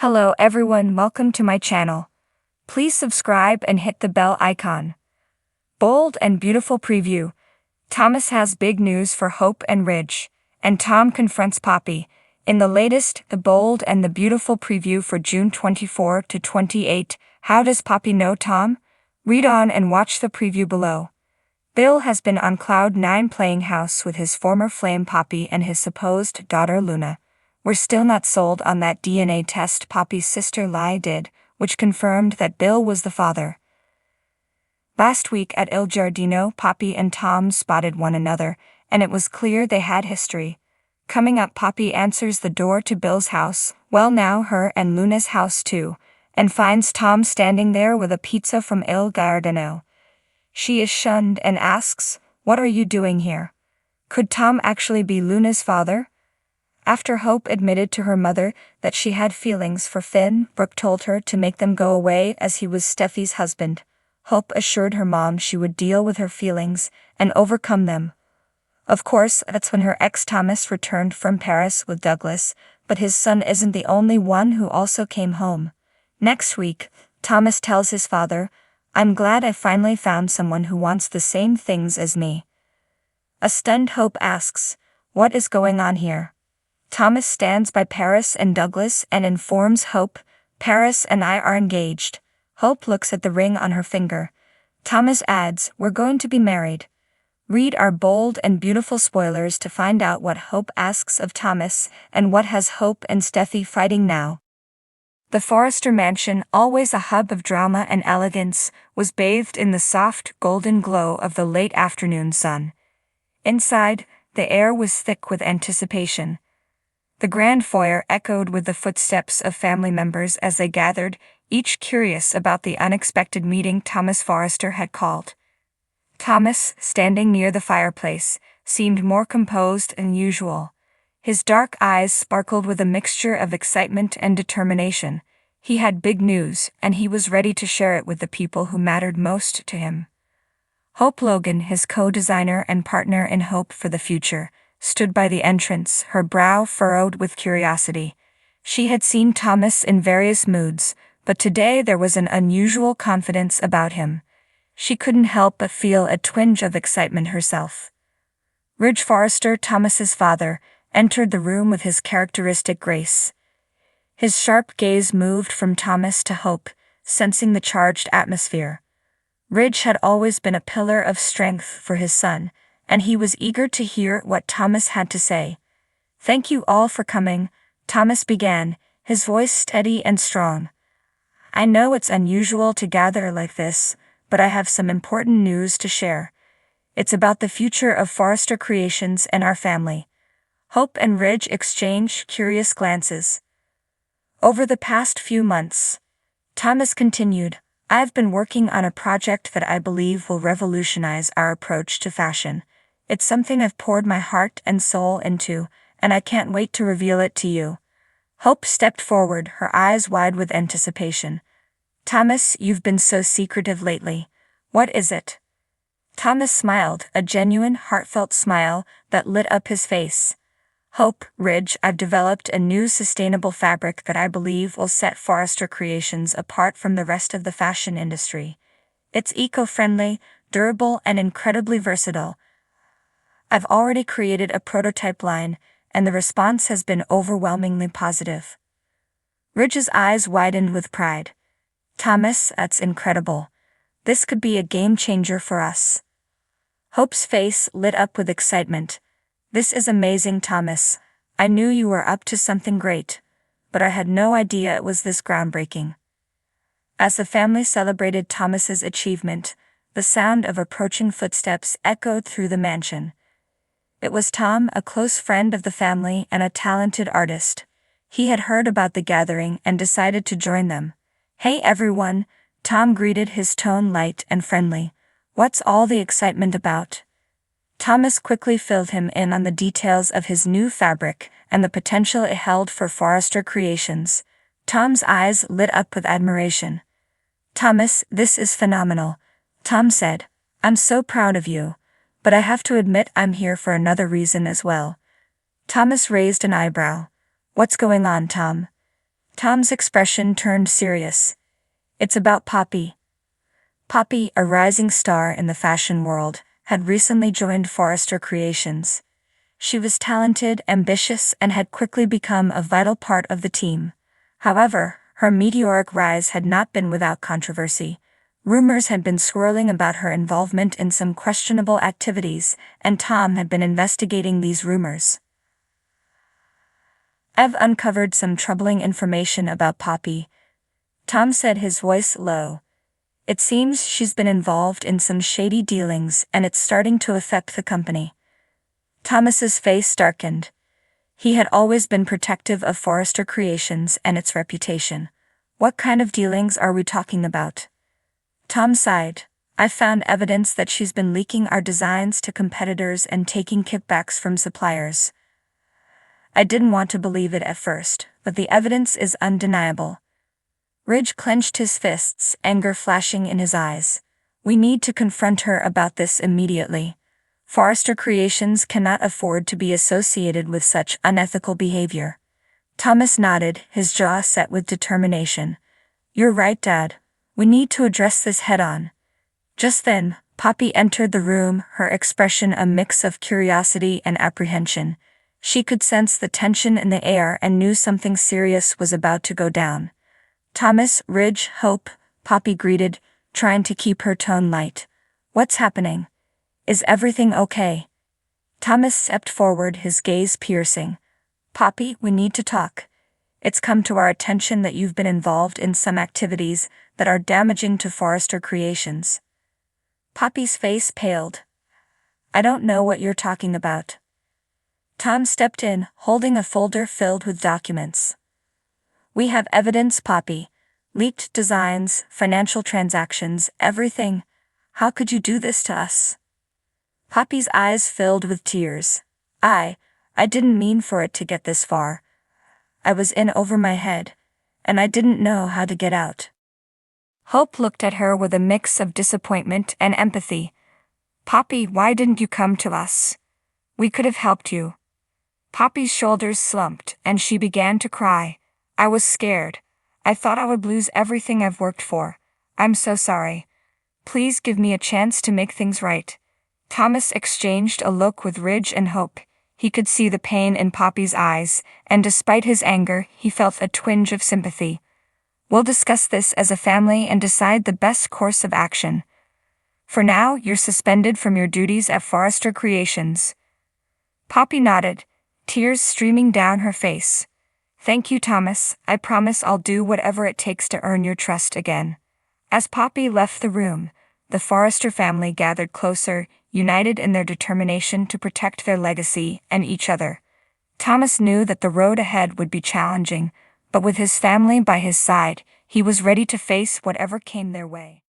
Hello everyone, welcome to my channel. Please subscribe and hit the bell icon. Bold and beautiful preview. Thomas has big news for Hope and Ridge, and Tom confronts Poppy. In the latest, the bold and the beautiful preview for June 24 to 28, how does Poppy know Tom? Read on and watch the preview below. Bill has been on cloud 9 playing house with his former flame Poppy and his supposed daughter Luna. We're still not sold on that DNA test Poppy's sister Lai did, which confirmed that Bill was the father. Last week at Il Giardino, Poppy and Tom spotted one another, and it was clear they had history. Coming up, Poppy answers the door to Bill's house, well now her and Luna's house too, and finds Tom standing there with a pizza from Il Giardino. She is shunned and asks, "What are you doing here?" Could Tom actually be Luna's father? After Hope admitted to her mother that she had feelings for Finn, Brooke told her to make them go away as he was Steffi's husband. Hope assured her mom she would deal with her feelings and overcome them. Of course, that's when her ex Thomas returned from Paris with Douglas, but his son isn't the only one who also came home. Next week, Thomas tells his father, "I'm glad I finally found someone who wants the same things as me." A stunned Hope asks, "What is going on here?" Thomas stands by Paris and Douglas and informs Hope, "Paris and I are engaged." Hope looks at the ring on her finger. Thomas adds, "We're going to be married." Read our bold and beautiful spoilers to find out what Hope asks of Thomas and what has Hope and Steffi fighting now. The Forrester mansion, always a hub of drama and elegance, was bathed in the soft, golden glow of the late afternoon sun. Inside, the air was thick with anticipation. The grand foyer echoed with the footsteps of family members as they gathered, each curious about the unexpected meeting Thomas Forrester had called. Thomas, standing near the fireplace, seemed more composed than usual. His dark eyes sparkled with a mixture of excitement and determination. He had big news, and he was ready to share it with the people who mattered most to him. Hope Logan, his co-designer and partner in Hope for the Future, stood by the entrance, her brow furrowed with curiosity. She had seen Thomas in various moods, but today there was an unusual confidence about him. She couldn't help but feel a twinge of excitement herself. Ridge Forrester, Thomas's father, entered the room with his characteristic grace. His sharp gaze moved from Thomas to Hope, sensing the charged atmosphere. Ridge had always been a pillar of strength for his son, and he was eager to hear what Thomas had to say. "Thank you all for coming," Thomas began, his voice steady and strong. "I know it's unusual to gather like this, but I have some important news to share. It's about the future of Forrester Creations and our family." Hope and Ridge exchanged curious glances. "Over the past few months," Thomas continued, "I've been working on a project that I believe will revolutionize our approach to fashion. It's something I've poured my heart and soul into, and I can't wait to reveal it to you." Hope stepped forward, her eyes wide with anticipation. "Thomas, you've been so secretive lately. What is it?" Thomas smiled, a genuine, heartfelt smile that lit up his face. "Hope, Ridge, I've developed a new sustainable fabric that I believe will set Forrester Creations apart from the rest of the fashion industry. It's eco-friendly, durable, and incredibly versatile. I've already created a prototype line, and the response has been overwhelmingly positive." Ridge's eyes widened with pride. "Thomas, that's incredible. This could be a game changer for us." Hope's face lit up with excitement. "This is amazing, Thomas. I knew you were up to something great, but I had no idea it was this groundbreaking." As the family celebrated Thomas's achievement, the sound of approaching footsteps echoed through the mansion. It was Tom, a close friend of the family and a talented artist. He had heard about the gathering and decided to join them. "Hey everyone," Tom greeted, his tone light and friendly. "What's all the excitement about?" Thomas quickly filled him in on the details of his new fabric and the potential it held for Forrester Creations. Tom's eyes lit up with admiration. "Thomas, this is phenomenal," Tom said. "I'm so proud of you. But I have to admit I'm here for another reason as well." Thomas raised an eyebrow. "What's going on, Tom?" Tom's expression turned serious. It's about Poppy. Poppy, a rising star in the fashion world, had recently joined Forrester Creations. She was talented, ambitious, and had quickly become a vital part of the team. However, her meteoric rise had not been without controversy. Rumors had been swirling about her involvement in some questionable activities, and Tom had been investigating these rumors. I've uncovered some troubling information about Poppy, Tom said, his voice low. It seems she's been involved in some shady dealings and it's starting to affect the company. Thomas's face darkened. He had always been protective of Forrester Creations and its reputation. What kind of dealings are we talking about? Tom sighed. I've found evidence that she's been leaking our designs to competitors and taking kickbacks from suppliers. I didn't want to believe it at first, but the evidence is undeniable. Ridge clenched his fists, anger flashing in his eyes. We need to confront her about this immediately. Forrester Creations cannot afford to be associated with such unethical behavior. Thomas nodded, his jaw set with determination. You're right, Dad. We need to address this head-on. Just then, Poppy entered the room, her expression a mix of curiosity and apprehension. She could sense the tension in the air and knew something serious was about to go down. Thomas, Ridge, Hope, Poppy greeted, trying to keep her tone light. What's happening? Is everything okay? Thomas stepped forward, his gaze piercing. Poppy, we need to talk. It's come to our attention that you've been involved in some activities that are damaging to Forrester Creations. Poppy's face paled. I don't know what you're talking about. Tom stepped in, holding a folder filled with documents. We have evidence, Poppy. Leaked designs, financial transactions, everything. How could you do this to us? Poppy's eyes filled with tears. I didn't mean for it to get this far. I was in over my head, and I didn't know how to get out. Hope looked at her with a mix of disappointment and empathy. Poppy, why didn't you come to us? We could have helped you. Poppy's shoulders slumped, and she began to cry. I was scared. I thought I would lose everything I've worked for. I'm so sorry. Please give me a chance to make things right. Thomas exchanged a look with Ridge and Hope. He could see the pain in Poppy's eyes, and despite his anger, he felt a twinge of sympathy. We'll discuss this as a family and decide the best course of action. For now, you're suspended from your duties at Forrester Creations. Poppy nodded, tears streaming down her face. Thank you, Thomas. I promise I'll do whatever it takes to earn your trust again. As Poppy left the room, the Forrester family gathered closer, united in their determination to protect their legacy and each other. Thomas knew that the road ahead would be challenging, but with his family by his side, he was ready to face whatever came their way.